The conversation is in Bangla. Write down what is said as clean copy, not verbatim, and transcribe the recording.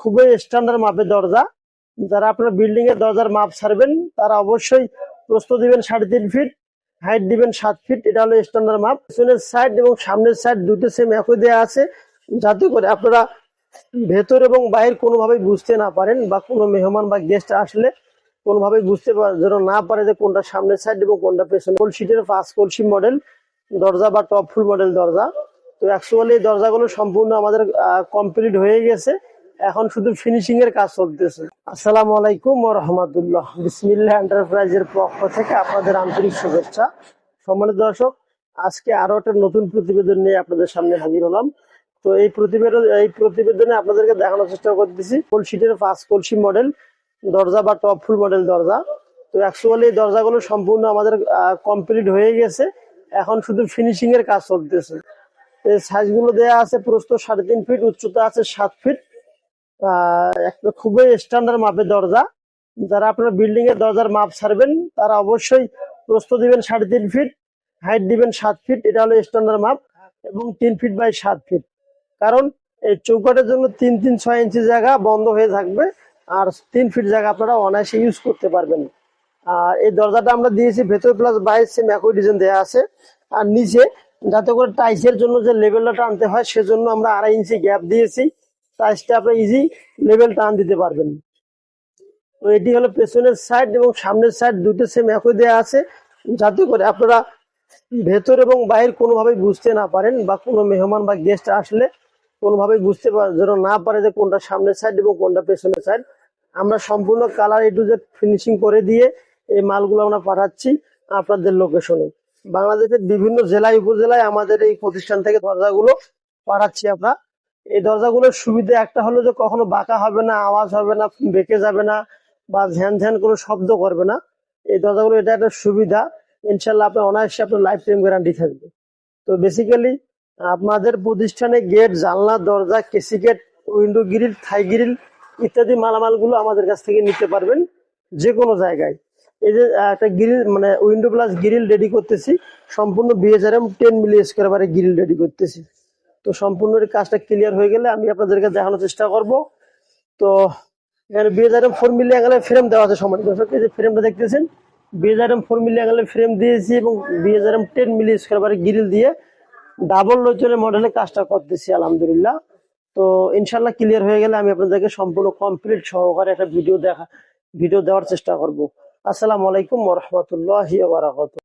খুবই স্ট্যান্ডার্ড মাপের দরজা। যারা আপনার বিল্ডিং এর দরজার মাপ ছাড়বেন তারা অবশ্যই প্রস্থ দিবেন 3.5 ফিট, হাইট দিবেন 7 ফিট। এটা হলো স্ট্যান্ডার্ড মাপ। পিছনের সাইড এবং সামনের সাইড দুটো সেম একই দেওয়া আছে, যাতে করে আপনারা ভেতর এবং বাইরে কোনোভাবেই বুঝতে না পারেন, বা কোনো মেহমান বা গেস্ট আসলে কোনোভাবেই বুঝতে যেন না পারে যে কোনটা সামনের সাইড এবং কোনটা পেছনে। কলসিটের 5 কলসি মডেল দরজা বা টপ ফুল মডেল দরজা। তো অ্যাকচুয়ালি এই দরজাগুলো সম্পূর্ণ আমাদের কমপ্লিট হয়ে গেছে, এখন শুধু ফিনিশিং এর কাজ চলতেছে। আসসালামু আলাইকুম ওয়া রাহমাতুল্লাহ। বিসমিল্লাহ এন্টারপ্রাইজের পক্ষ থেকে আপনাদের আন্তরিক শুভেচ্ছা। সম্মানিত দর্শক, আজকে আরো একটা নতুন প্রতিবেদন নিয়ে আপনাদের সামনে হাজির হলাম। তো এই প্রতিবেদনে আপনাদেরকে দেখানোর চেষ্টা করতেছি কলসিটের 5 কলসি মডেল দরজা বা টপ ফুল মডেল দরজা। তো অ্যাকচুয়ালি এই দরজাগুলো সম্পূর্ণ আমাদের কমপ্লিট হয়ে গেছে, এখন শুধু ফিনিশিং এর কাজ চলতেছে। এই সাইজগুলো দেয়া আছে, প্রস্থ 3.5 ফিট, উচ্চতা আছে 7 ফিট। একটা খুবই স্ট্যান্ডার্ড মাপের দরজা। যারা আপনার বিল্ডিং এর দরজার মাপ ছাড়বেন তারা অবশ্যই প্রস্থ দিবেন 3.5 ফিট, হাইট দিবেন 7 ফিট। এটা হলো স্ট্যান্ডার্ড মাপ, এবং 3 ফিট বাই 7 ফিট। কারণ এই চৌকাটের জন্য 3-6 ইঞ্চি জায়গা বন্ধ হয়ে থাকবে, আর 3 ফিট জায়গা আপনারা অনায়াসে ইউজ করতে পারবেন। আর এই দরজাটা আমরা দিয়েছি ভেতর প্লাস বাইরে সেম একই ডিজাইন দেওয়া আছে। আর নিচে যাতে করে টাইসের জন্য যে লেভেলটা টানতে হয় সেজন্য আমরা 2.5 ইঞ্চি গ্যাপ দিয়েছি, টাইসটা আপনারা ইজি লেভেল টান দিতে পারবেন। তো এটি হলো পেছনের সাইড এবং সামনের সাইড দুটো সেম একই দেওয়া আছে, যাতে করে আপনারা ভেতর এবং বাইরে কোনোভাবেই বুঝতে না পারেন, বা কোনো মেহমান বা গেস্ট আসলে কোনোভাবেই বুঝতে যেন না পারে যে কোনটা সামনের সাইড এবং কোনটা পেছনের সাইড। আমরা সম্পূর্ণ colour A to Z finishing করে দিয়ে এই মালগুলো আমরা পাঠাচ্ছি আপনাদের লোকেশনে। বাংলাদেশের বিভিন্ন জেলায় উপজেলায় আমাদের এই প্রতিষ্ঠান থেকে দরজাগুলো পাঠাচ্ছি আমরা। এই দরজাগুলোর সুবিধা একটা হলো যে কখনো বাঁকা হবে না, আওয়াজ হবে না, বেঁকে যাবে না, বা ঝ্যান ঝ্যান কোনো শব্দ করবে না। এই দরজাগুলো এটা একটা সুবিধা। ইনশাল্লাহ আপনার অনায়াসে আপনার লাইফ টাইম গ্যারান্টি থাকবে। তো বেসিক্যালি আপনাদের প্রতিষ্ঠানে গেট, জানলা, দরজা, KC gate, window grill, Thai grill ইত্যাদি মালামালগুলো আমাদের কাছ থেকে নিতে পারবেন যে কোনো জায়গায়। এই যে একটা গ্রিল মানে উইন্ডো প্লাস গ্রিল রেডি করতেছি, সম্পূর্ণ BHRM 10 মিলি স্কোয়ার বারে গ্রিল রেডি করতেছি। তো সম্পূর্ণ কাজটা ক্লিয়ার হয়ে গেলে আমি আপনাদেরকে দেখানোর চেষ্টা করব। তো এখানে BHRM 4 মিলি অ্যাঙ্গেলের ফ্রেম দেওয়া আছে। সম্মানিত দর্শক, এই যে ফ্রেমটা দেখতেছেন BHRM 4 মিলি অ্যাঙ্গেলের ফ্রেম দিয়েছি, এবং BHRM 10 মিলি স্কোয়ার বারে গ্রিল দিয়ে ডাবল লোচনের মডেলে কাজটা করতেছি আলহামদুলিল্লাহ। তো ইনশাল্লাহ ক্লিয়ার হয়ে গেলে আমি আপনাদেরকে সম্পূর্ণ কমপ্লিট সহকারে একটা ভিডিও দেওয়ার চেষ্টা করব। আসসালামু আলাইকুম ওয়া রাহমাতুল্লাহি ওয়া বারাকাতুহু।